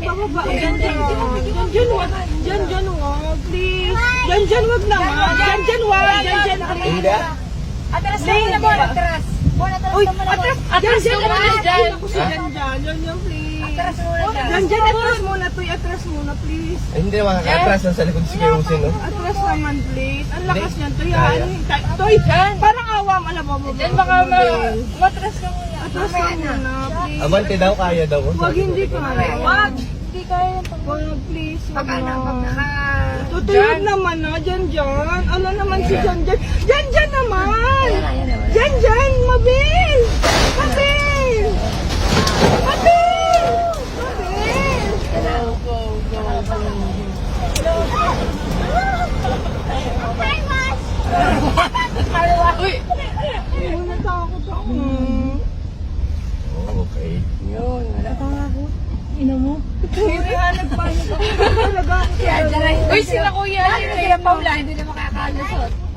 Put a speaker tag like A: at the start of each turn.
A: Pababa. Diyan, wag. Diyan, wag. Please. Diyan, wag naman. Diyan, wag. Diyan, please.
B: Hindi.
C: Atras ka muna, Bon. Atras. Bon, atras
A: Uy,
C: ka muna, Bon.
A: atras ka muna dyan. Ako si Diyan, please.
C: Atras muna dyan.
A: Diyan, atras muna to. Atras muna, please.
B: Hindi makaka-atras sa likod si Kuya Jose, no?
A: Atras naman, please. Ang lakas niyan. Toy, parang awam. Alam mo,
C: Diyan baka matras ka muna.
A: atras ka muna, please.
B: Abante daw, kaya daw.
A: Wag, hindi kaya.
C: Wag. Hindi kaya yung
A: Wag, please. Wag
C: pag
A: na. Tutuyog naman na. Diyan. Ano naman si Diyan. Diyan naman. Diyan. Mabil. Mabil.
C: Uy!
A: Uy, natakot ako.
B: Okay.
C: Yun, wala.
A: Natakot. Ina mo. Hindi nga nagpanik ako. Talaga ako.
C: Uy, sila kuya. Sila Paula, hindi na makakalusot.